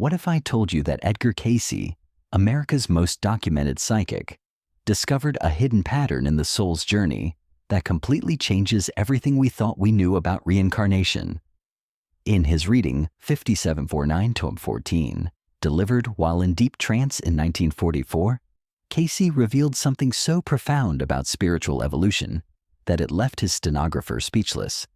What if I told you that Edgar Cayce, America's most documented psychic, discovered a hidden pattern in the soul's journey that completely changes everything we thought we knew about reincarnation? In his reading 5749-14, delivered while in deep trance in 1944, Cayce revealed something so profound about spiritual evolution that it left his stenographer speechless.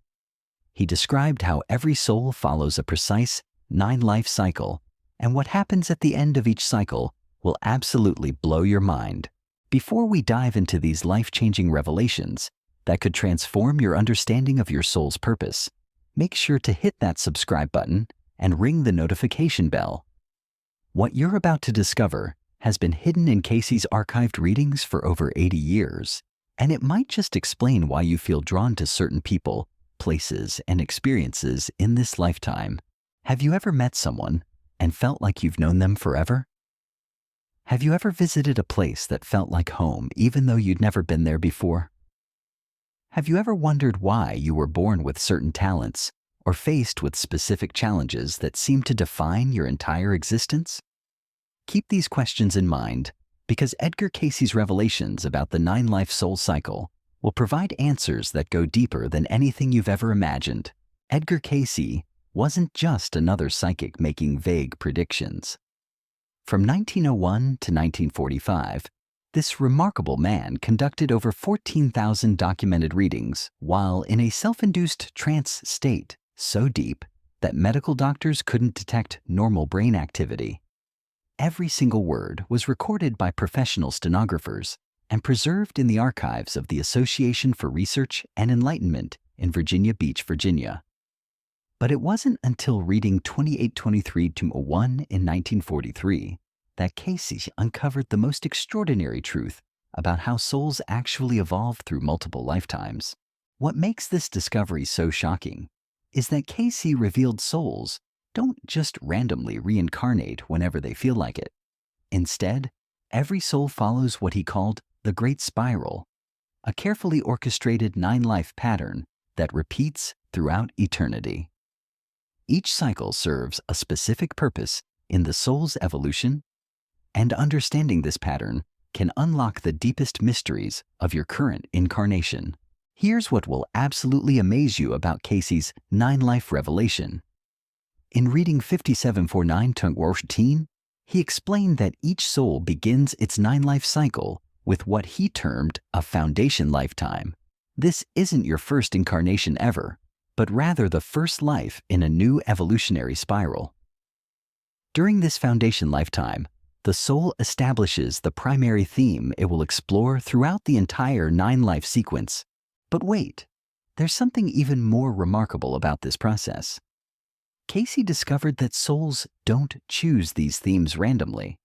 He described how every soul follows a precise 9-life cycle, and what happens at the end of each cycle will absolutely blow your mind. Before we dive into these life-changing revelations that could transform your understanding of your soul's purpose, make sure to hit that subscribe button and ring the notification bell. What you're about to discover has been hidden in Cayce's archived readings for over 80 years, and it might just explain why you feel drawn to certain people, places, and experiences in this lifetime. Have you ever met someone and felt like you've known them forever? Have you ever visited a place that felt like home even though you'd never been there before? Have you ever wondered why you were born with certain talents or faced with specific challenges that seem to define your entire existence? Keep these questions in mind, because Edgar Cayce's revelations about the 9-life soul cycle will provide answers that go deeper than anything you've ever imagined. Edgar Cayce wasn't just another psychic making vague predictions. From 1901 to 1945, this remarkable man conducted over 14,000 documented readings while in a self-induced trance state so deep that medical doctors couldn't detect normal brain activity. Every single word was recorded by professional stenographers and preserved in the archives of the Association for Research and Enlightenment in Virginia Beach, Virginia. But it wasn't until reading 2823-01 in 1943 that Cayce uncovered the most extraordinary truth about how souls actually evolve through multiple lifetimes. What makes this discovery so shocking is that Cayce revealed souls don't just randomly reincarnate whenever they feel like it. Instead, every soul follows what he called the Great Spiral, a carefully orchestrated 9-life pattern that repeats throughout eternity. Each cycle serves a specific purpose in the soul's evolution, and understanding this pattern can unlock the deepest mysteries of your current incarnation. Here's what will absolutely amaze you about Cayce's 9-life revelation. In reading 5749-14, he explained that each soul begins its 9-life cycle with what he termed a foundation lifetime. This isn't your first incarnation ever, but rather the first life in a new evolutionary spiral. During this foundation lifetime, the soul establishes the primary theme it will explore throughout the entire 9-life sequence. But wait, there's something even more remarkable about this process. Cayce discovered that souls don't choose these themes randomly.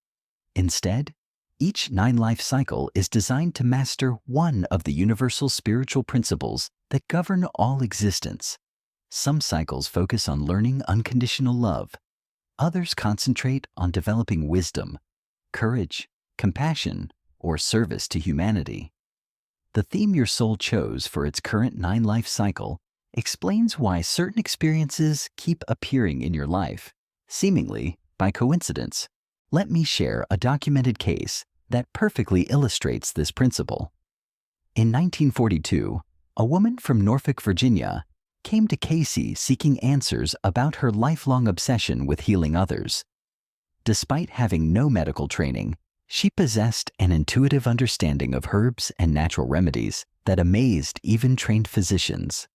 Instead, each 9-life cycle is designed to master one of the universal spiritual principles that govern all existence. Some cycles focus on learning unconditional love. Others concentrate on developing wisdom, courage, compassion, or service to humanity. The theme your soul chose for its current 9-life cycle explains why certain experiences keep appearing in your life, seemingly by coincidence. Let me share a documented case that perfectly illustrates this principle. In 1942, a woman from Norfolk, Virginia, came to Cayce seeking answers about her lifelong obsession with healing others. Despite having no medical training, she possessed an intuitive understanding of herbs and natural remedies that amazed even trained physicians.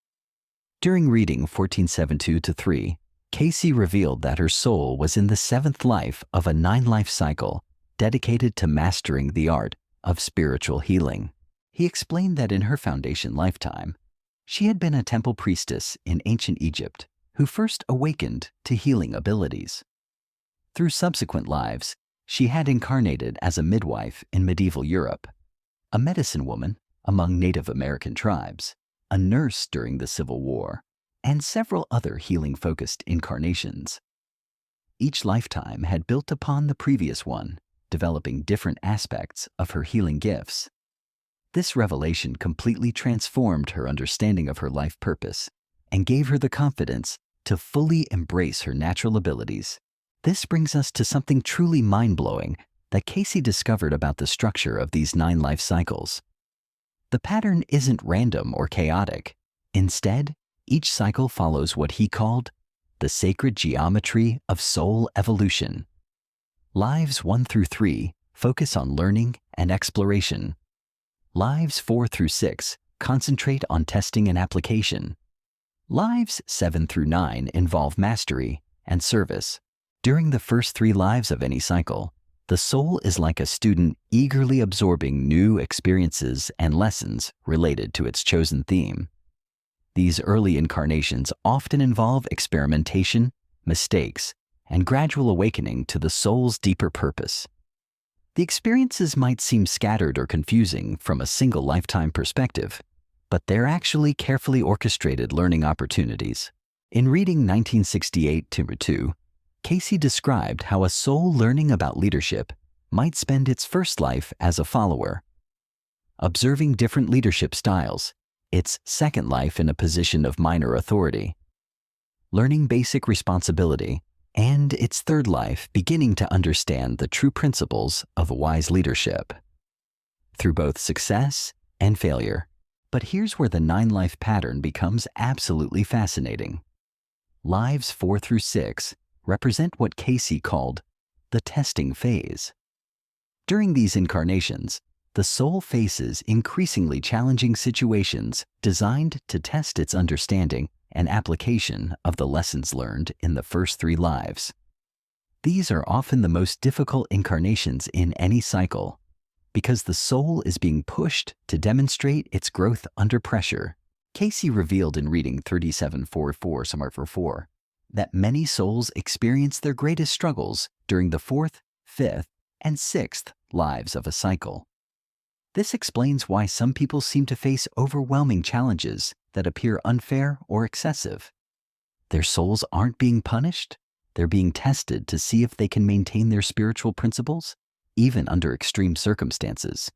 During reading 1472-3, Cayce revealed that her soul was in the 7th life of a 9-life cycle dedicated to mastering the art of spiritual healing. He explained that in her foundation lifetime, she had been a temple priestess in ancient Egypt who first awakened to healing abilities. Through subsequent lives, she had incarnated as a midwife in medieval Europe, a medicine woman among Native American tribes, a nurse during the Civil War, and several other healing-focused incarnations. Each lifetime had built upon the previous one, developing different aspects of her healing gifts. This revelation completely transformed her understanding of her life purpose and gave her the confidence to fully embrace her natural abilities. This brings us to something truly mind-blowing that Cayce discovered about the structure of these 9 life cycles. The pattern isn't random or chaotic. Instead, each cycle follows what he called the sacred geometry of soul evolution. Lives 1 through 3 focus on learning and exploration. Lives 4 through 6 concentrate on testing and application. Lives 7 through 9 involve mastery and service. During the first 3 lives of any cycle, the soul is like a student eagerly absorbing new experiences and lessons related to its chosen theme. These early incarnations often involve experimentation, mistakes, and gradual awakening to the soul's deeper purpose. The experiences might seem scattered or confusing from a single lifetime perspective, but they're actually carefully orchestrated learning opportunities. In reading 1968-2, Cayce described how a soul learning about leadership might spend its first life as a follower, observing different leadership styles, its second life in a position of minor authority, learning basic responsibility, and its third life beginning to understand the true principles of wise leadership. Through both success and failure. But here's where the 9-life pattern becomes absolutely fascinating. Lives 4 through 6 represent what Cayce called the testing phase. During these incarnations, the soul faces increasingly challenging situations designed to test its understanding and application of the lessons learned in the first 3 lives. These are often the most difficult incarnations in any cycle, because the soul is being pushed to demonstrate its growth under pressure. Cayce revealed in reading 3744 that many souls experience their greatest struggles during the 4th, 5th, and 6th lives of a cycle. This explains why some people seem to face overwhelming challenges that appear unfair or excessive. Their souls aren't being punished, they're being tested to see if they can maintain their spiritual principles, even under extreme circumstances.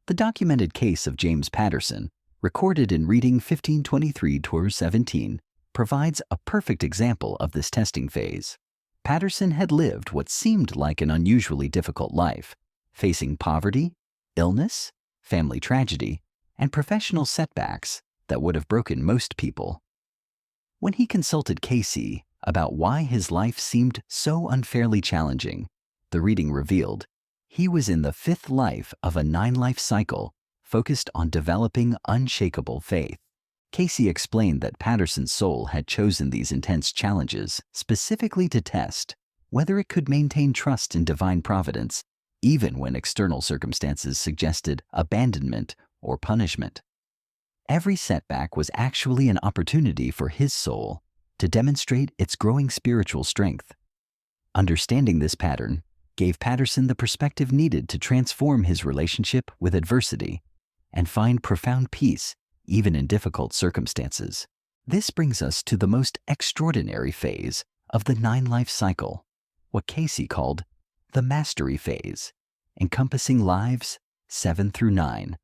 The documented case of James Patterson, recorded in reading 1523-17, provides a perfect example of this testing phase. Patterson had lived what seemed like an unusually difficult life, facing poverty, illness, family tragedy, and professional setbacks that would have broken most people. When he consulted Cayce about why his life seemed so unfairly challenging, the reading revealed he was in the 5th life of a 9-life cycle focused on developing unshakable faith. Cayce explained that Patterson's soul had chosen these intense challenges specifically to test whether it could maintain trust in divine providence, even when external circumstances suggested abandonment or punishment. Every setback was actually an opportunity for his soul to demonstrate its growing spiritual strength. Understanding this pattern gave Patterson the perspective needed to transform his relationship with adversity and find profound peace even in difficult circumstances. This brings us to the most extraordinary phase of the 9-life cycle, what Cayce called the mastery phase, encompassing lives 7 through 9.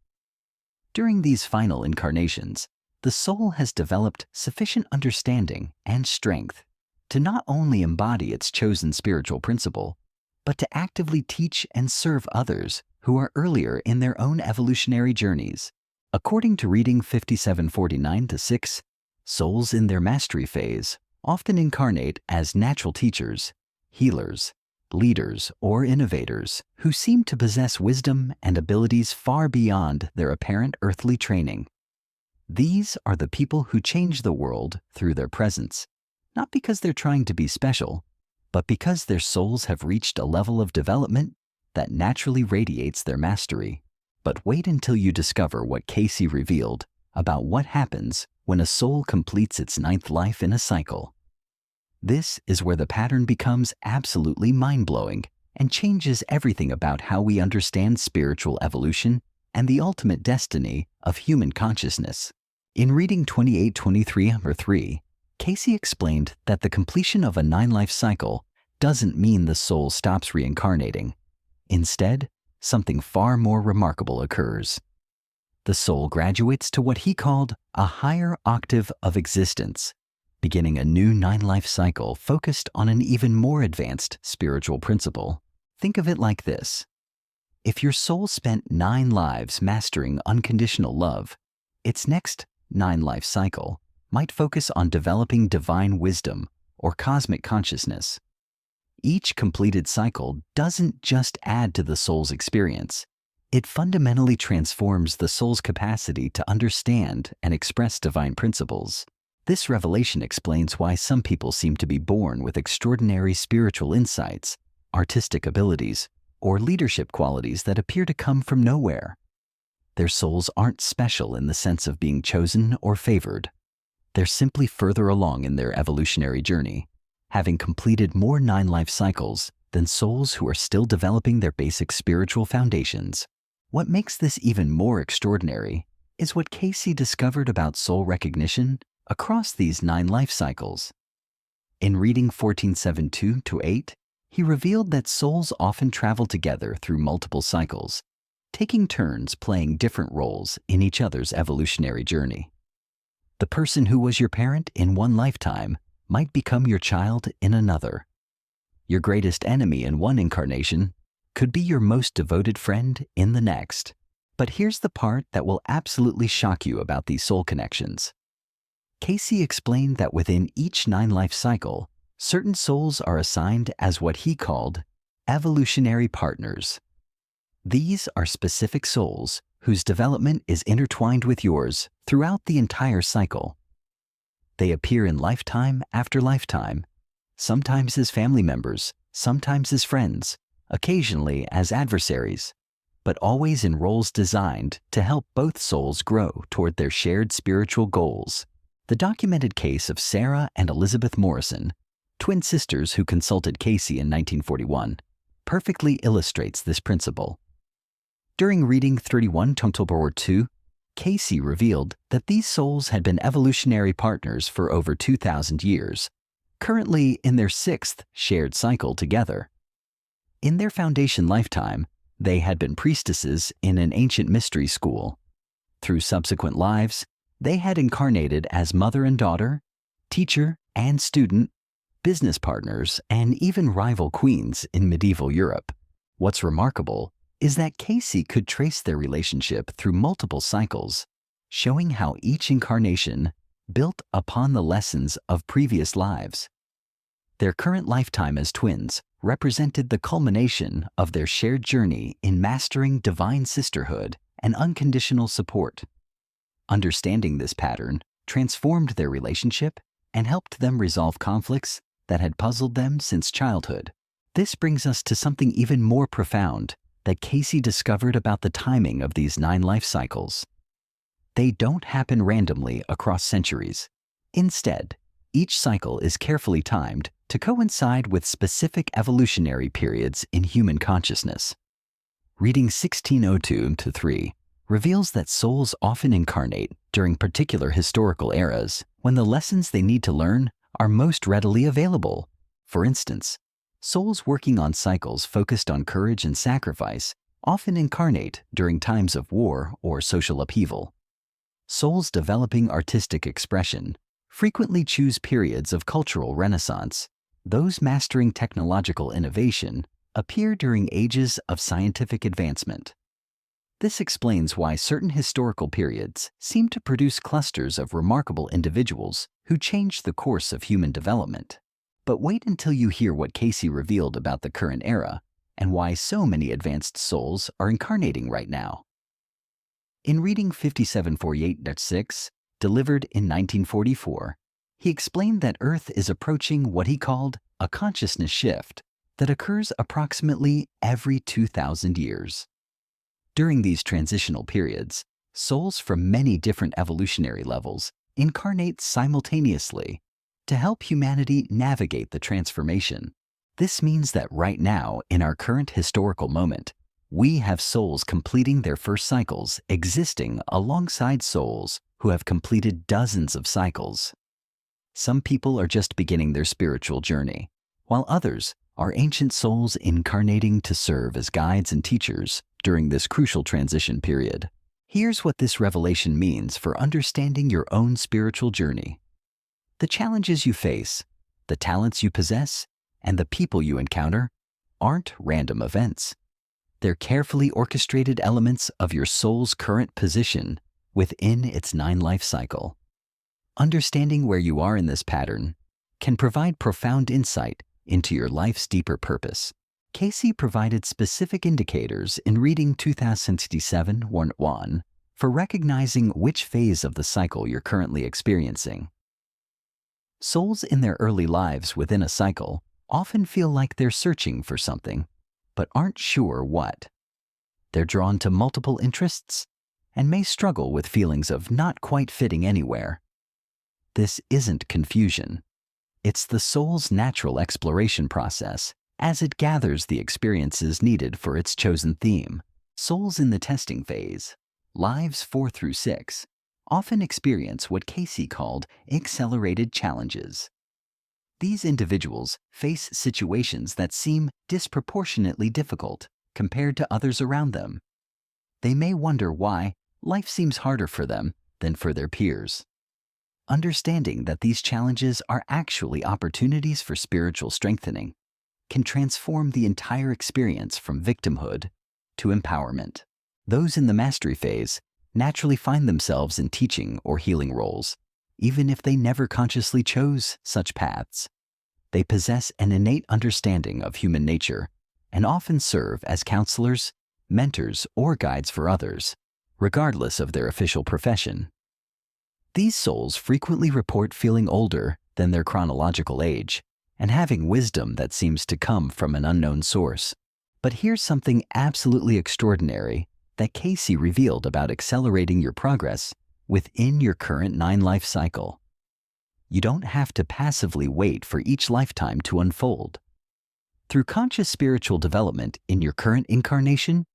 During these final incarnations, the soul has developed sufficient understanding and strength to not only embody its chosen spiritual principle, but to actively teach and serve others who are earlier in their own evolutionary journeys. According to reading 5749-6, souls in their mastery phase often incarnate as natural teachers, healers, leaders, or innovators who seem to possess wisdom and abilities far beyond their apparent earthly training. These are the people who change the world through their presence, not because they're trying to be special, but because their souls have reached a level of development that naturally radiates their mastery. But wait until you discover what Cayce revealed about what happens when a soul completes its 9th life in a cycle. This is where the pattern becomes absolutely mind-blowing and changes everything about how we understand spiritual evolution and the ultimate destiny of human consciousness. In reading 2823-3, Cayce explained that the completion of a 9-life cycle doesn't mean the soul stops reincarnating. Instead, something far more remarkable occurs. The soul graduates to what he called a higher octave of existence, beginning a new 9-life cycle focused on an even more advanced spiritual principle. Think of it like this. If your soul spent 9 lives mastering unconditional love, its next 9-life cycle might focus on developing divine wisdom or cosmic consciousness. Each completed cycle doesn't just add to the soul's experience. It fundamentally transforms the soul's capacity to understand and express divine principles. This revelation explains why some people seem to be born with extraordinary spiritual insights, artistic abilities, or leadership qualities that appear to come from nowhere. Their souls aren't special in the sense of being chosen or favored. They're simply further along in their evolutionary journey, having completed more 9-life cycles than souls who are still developing their basic spiritual foundations. What makes this even more extraordinary is what Cayce discovered about soul recognition across these 9 life cycles. In reading 1472-8, he revealed that souls often travel together through multiple cycles, taking turns playing different roles in each other's evolutionary journey. The person who was your parent in one lifetime might become your child in another. Your greatest enemy in one incarnation could be your most devoted friend in the next. But here's the part that will absolutely shock you about these soul connections. Cayce explained that within each 9-life cycle, certain souls are assigned as what he called evolutionary partners. These are specific souls whose development is intertwined with yours throughout the entire cycle. They appear in lifetime after lifetime, sometimes as family members, sometimes as friends, occasionally as adversaries, but always in roles designed to help both souls grow toward their shared spiritual goals. The documented case of Sarah and Elizabeth Morrison, twin sisters who consulted Cayce in 1941, perfectly illustrates this principle. During reading 31 Tomtobor 2, Cayce revealed that these souls had been evolutionary partners for over 2,000 years, currently in their 6th shared cycle together. In their foundation lifetime, they had been priestesses in an ancient mystery school. Through subsequent lives, they had incarnated as mother and daughter, teacher and student, business partners, and even rival queens in medieval Europe. What's remarkable is that Cayce could trace their relationship through multiple cycles, showing how each incarnation built upon the lessons of previous lives. Their current lifetime as twins represented the culmination of their shared journey in mastering divine sisterhood and unconditional support. Understanding this pattern transformed their relationship and helped them resolve conflicts that had puzzled them since childhood. This brings us to something even more profound that Cayce discovered about the timing of these 9 life cycles. They don't happen randomly across centuries. Instead, each cycle is carefully timed to coincide with specific evolutionary periods in human consciousness. Reading 1602-3 reveals that souls often incarnate during particular historical eras when the lessons they need to learn are most readily available. For instance, souls working on cycles focused on courage and sacrifice often incarnate during times of war or social upheaval. Souls developing artistic expression frequently choose periods of cultural renaissance. Those mastering technological innovation appear during ages of scientific advancement. This explains why certain historical periods seem to produce clusters of remarkable individuals who changed the course of human development. But wait until you hear what Cayce revealed about the current era and why so many advanced souls are incarnating right now. In reading 5748-6, delivered in 1944, he explained that Earth is approaching what he called a consciousness shift that occurs approximately every 2,000 years. During these transitional periods, souls from many different evolutionary levels incarnate simultaneously to help humanity navigate the transformation. This means that right now, in our current historical moment, we have souls completing their first cycles existing alongside souls who have completed dozens of cycles. Some people are just beginning their spiritual journey, while others are ancient souls incarnating to serve as guides and teachers during this crucial transition period. Here's what this revelation means for understanding your own spiritual journey. The challenges you face, the talents you possess, and the people you encounter aren't random events. They're carefully orchestrated elements of your soul's current position within its 9-life cycle. Understanding where you are in this pattern can provide profound insight into your life's deeper purpose. Cayce provided specific indicators in reading 2067-1 for recognizing which phase of the cycle you're currently experiencing. Souls in their early lives within a cycle often feel like they're searching for something, but aren't sure what. They're drawn to multiple interests and may struggle with feelings of not quite fitting anywhere. This isn't confusion. It's the soul's natural exploration process as it gathers the experiences needed for its chosen theme. Souls in the testing phase, lives 4 through 6, often experience what Cayce called accelerated challenges. These individuals face situations that seem disproportionately difficult compared to others around them. They may wonder why life seems harder for them than for their peers. Understanding that these challenges are actually opportunities for spiritual strengthening can transform the entire experience from victimhood to empowerment. Those in the mastery phase naturally find themselves in teaching or healing roles, even if they never consciously chose such paths. They possess an innate understanding of human nature and often serve as counselors, mentors, or guides for others, regardless of their official profession. These souls frequently report feeling older than their chronological age and having wisdom that seems to come from an unknown source. But here's something absolutely extraordinary that Cayce revealed about accelerating your progress within your current 9-life cycle. You don't have to passively wait for each lifetime to unfold. Through conscious spiritual development in your current incarnation,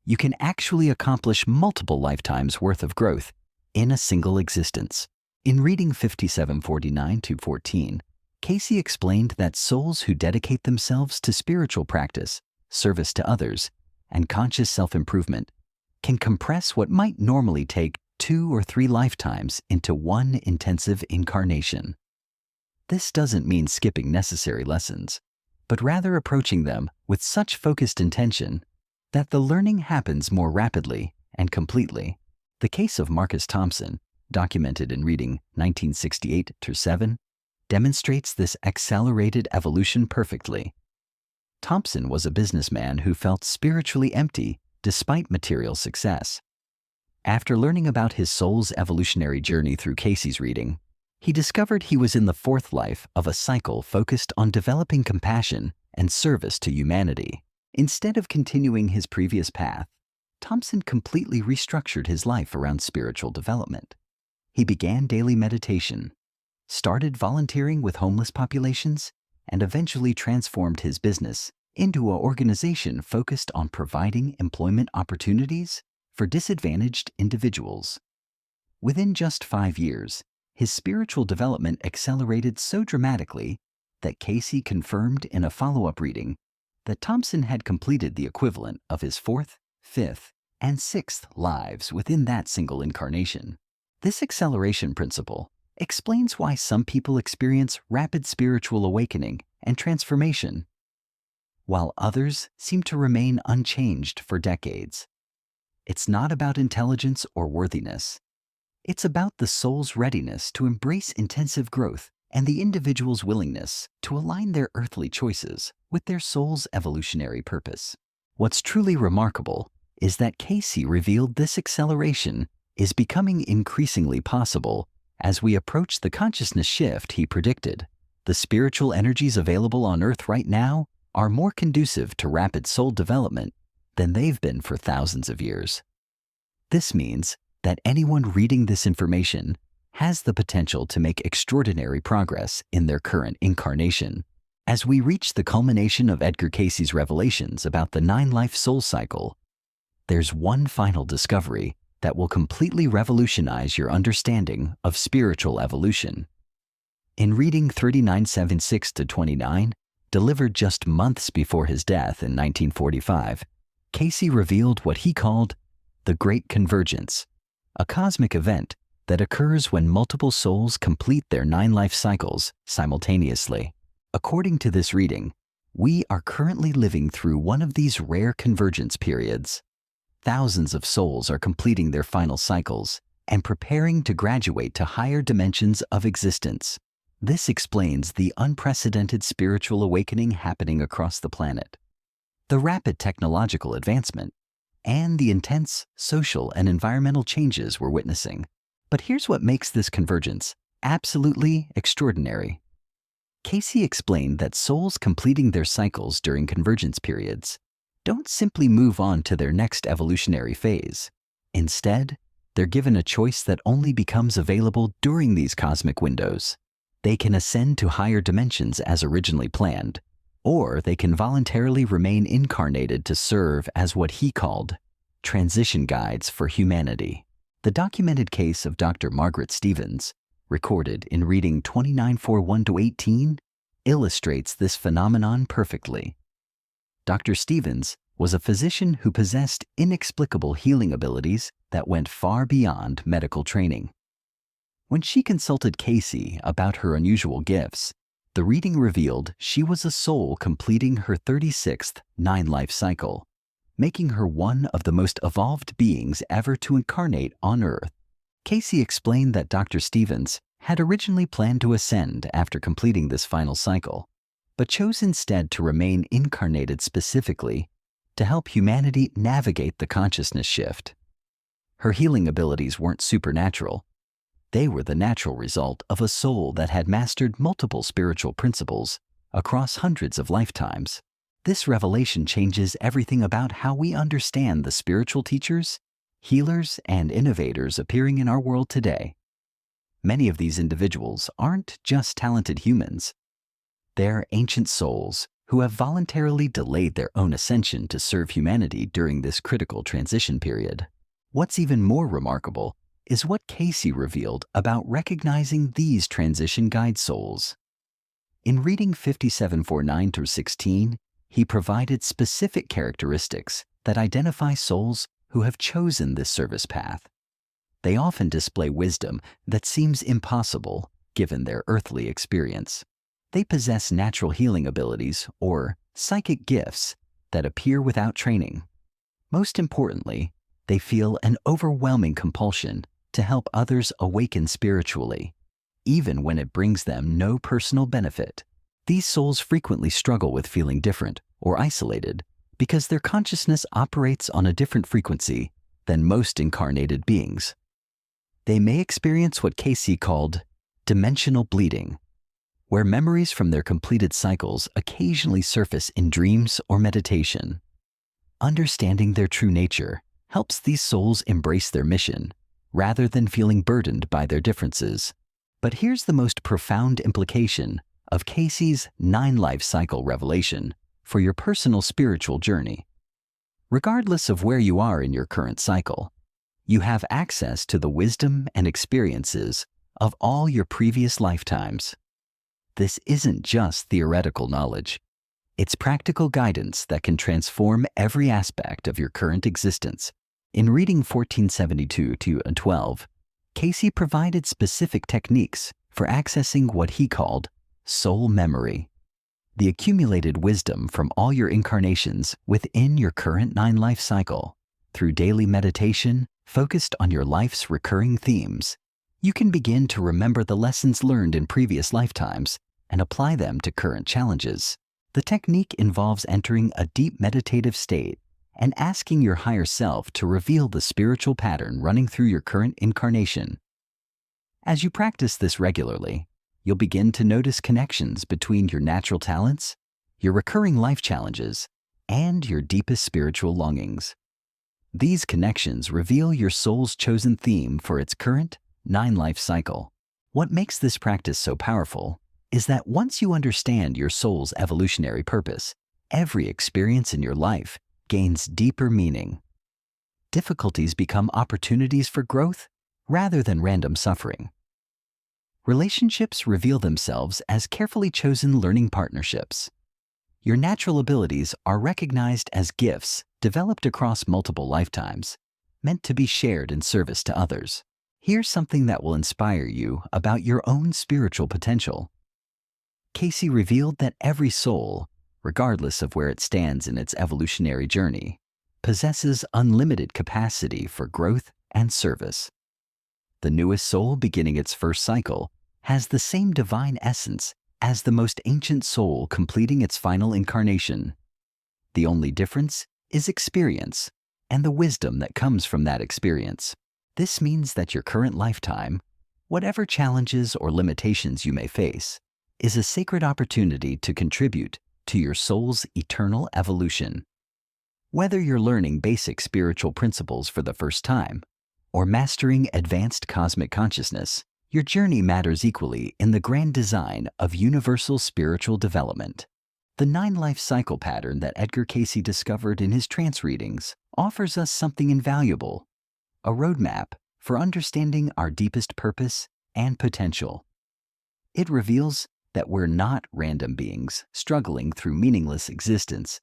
you can actually accomplish multiple lifetimes worth of growth in a single existence. In reading 5749-14, Cayce explained that souls who dedicate themselves to spiritual practice, service to others, and conscious self-improvement can compress what might normally take 2 or 3 lifetimes into one intensive incarnation. This doesn't mean skipping necessary lessons, but rather approaching them with such focused intention that the learning happens more rapidly and completely. The case of Marcus Thompson, documented in reading 1968-7, demonstrates this accelerated evolution perfectly. Thompson was a businessman who felt spiritually empty despite material success. After learning about his soul's evolutionary journey through Cayce's reading, he discovered he was in the 4th life of a cycle focused on developing compassion and service to humanity. Instead of continuing his previous path, Thompson completely restructured his life around spiritual development. He began daily meditation, started volunteering with homeless populations, and eventually transformed his business into an organization focused on providing employment opportunities for disadvantaged individuals. Within just 5 years, his spiritual development accelerated so dramatically that Cayce confirmed in a follow-up reading that Thompson had completed the equivalent of his 4th, 5th, and 6th lives within that single incarnation. This acceleration principle explains why some people experience rapid spiritual awakening and transformation, while others seem to remain unchanged for decades. It's not about intelligence or worthiness. It's about the soul's readiness to embrace intensive growth and the individual's willingness to align their earthly choices with their soul's evolutionary purpose. What's truly remarkable is that Cayce revealed this acceleration is becoming increasingly possible as we approach the consciousness shift he predicted. The spiritual energies available on Earth right now are more conducive to rapid soul development than they've been for thousands of years. This means that anyone reading this information has the potential to make extraordinary progress in their current incarnation. As we reach the culmination of Edgar Cayce's revelations about the 9-life soul cycle, there's one final discovery that will completely revolutionize your understanding of spiritual evolution. In reading 3976-29, delivered just months before his death in 1945, Cayce revealed what he called the Great Convergence, a cosmic event that occurs when multiple souls complete their 9 life cycles simultaneously. According to this reading, we are currently living through one of these rare convergence periods. Thousands of souls are completing their final cycles and preparing to graduate to higher dimensions of existence. This explains the unprecedented spiritual awakening happening across the planet, the rapid technological advancement, and the intense social and environmental changes we're witnessing. But here's what makes this convergence absolutely extraordinary. Cayce explained that souls completing their cycles during convergence periods don't simply move on to their next evolutionary phase. Instead, they're given a choice that only becomes available during these cosmic windows. They can ascend to higher dimensions as originally planned, or they can voluntarily remain incarnated to serve as what he called transition guides for humanity. The documented case of Dr. Margaret Stevens, recorded in reading 2941-18, illustrates this phenomenon perfectly. Dr. Stevens was a physician who possessed inexplicable healing abilities that went far beyond medical training. When she consulted Cayce about her unusual gifts, the reading revealed she was a soul completing her 36th 9-life cycle, making her one of the most evolved beings ever to incarnate on Earth. Cayce explained that Dr. Stevens had originally planned to ascend after completing this final cycle, but chose instead to remain incarnated specifically to help humanity navigate the consciousness shift. Her healing abilities weren't supernatural. They were the natural result of a soul that had mastered multiple spiritual principles across hundreds of lifetimes. This revelation changes everything about how we understand the spiritual teachers, healers, and innovators appearing in our world today. Many of these individuals aren't just talented humans. They're ancient souls who have voluntarily delayed their own ascension to serve humanity during this critical transition period. What's even more remarkable is what Cayce revealed about recognizing these transition guide souls. In reading 5749-16, he provided specific characteristics that identify souls who have chosen this service path. They often display wisdom that seems impossible given their earthly experience. They possess natural healing abilities or psychic gifts that appear without training. Most importantly, they feel an overwhelming compulsion to help others awaken spiritually, even when it brings them no personal benefit. These souls frequently struggle with feeling different or isolated because their consciousness operates on a different frequency than most incarnated beings. They may experience what Cayce called dimensional bleeding, where memories from their completed cycles occasionally surface in dreams or meditation. Understanding their true nature helps these souls embrace their mission rather than feeling burdened by their differences. But here's the most profound implication of Cayce's 9-life cycle revelation for your personal spiritual journey. Regardless of where you are in your current cycle, you have access to the wisdom and experiences of all your previous lifetimes. This isn't just theoretical knowledge. It's practical guidance that can transform every aspect of your current existence. In reading 1472-12, Cayce provided specific techniques for accessing what he called soul memory, the accumulated wisdom from all your incarnations within your current 9-life cycle. Through daily meditation focused on your life's recurring themes, you can begin to remember the lessons learned in previous lifetimes and apply them to current challenges. The technique involves entering a deep meditative state and asking your higher self to reveal the spiritual pattern running through your current incarnation. As you practice this regularly, you'll begin to notice connections between your natural talents, your recurring life challenges, and your deepest spiritual longings. These connections reveal your soul's chosen theme for its current 9-life cycle. What makes this practice so powerful is that once you understand your soul's evolutionary purpose, every experience in your life gains deeper meaning. Difficulties become opportunities for growth rather than random suffering. Relationships reveal themselves as carefully chosen learning partnerships. Your natural abilities are recognized as gifts developed across multiple lifetimes, meant to be shared in service to others. Here's something that will inspire you about your own spiritual potential. Cayce revealed that every soul, regardless of where it stands in its evolutionary journey, possesses unlimited capacity for growth and service. The newest soul beginning its first cycle has the same divine essence as the most ancient soul completing its final incarnation. The only difference is experience and the wisdom that comes from that experience. This means that your current lifetime, whatever challenges or limitations you may face, is a sacred opportunity to contribute to your soul's eternal evolution. Whether you're learning basic spiritual principles for the first time or mastering advanced cosmic consciousness, your journey matters equally in the grand design of universal spiritual development. The 9-life cycle pattern that Edgar Cayce discovered in his trance readings offers us something invaluable, a roadmap for understanding our deepest purpose and potential. It reveals that we're not random beings struggling through meaningless existence,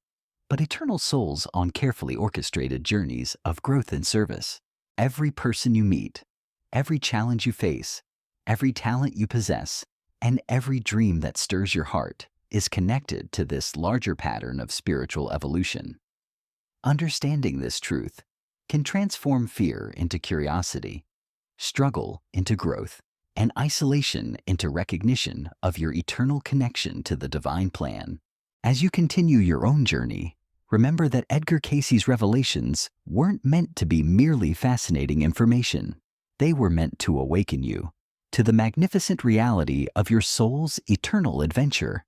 but eternal souls on carefully orchestrated journeys of growth and service. Every person you meet, every challenge you face, every talent you possess, and every dream that stirs your heart is connected to this larger pattern of spiritual evolution. Understanding this truth can transform fear into curiosity, struggle into growth, and isolation into recognition of your eternal connection to the divine plan. As you continue your own journey, remember that Edgar Cayce's revelations weren't meant to be merely fascinating information. They were meant to awaken you to the magnificent reality of your soul's eternal adventure.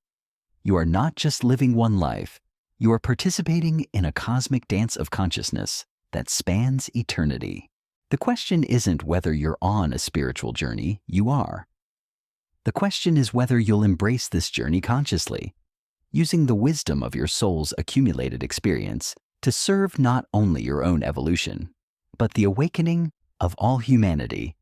You are not just living one life, you are participating in a cosmic dance of consciousness that spans eternity. The question isn't whether you're on a spiritual journey, you are. The question is whether you'll embrace this journey consciously, using the wisdom of your soul's accumulated experience to serve not only your own evolution, but the awakening of all humanity.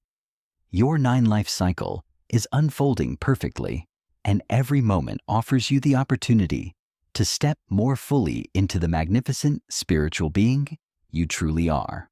Your 9-life cycle is unfolding perfectly, and every moment offers you the opportunity to step more fully into the magnificent spiritual being you truly are.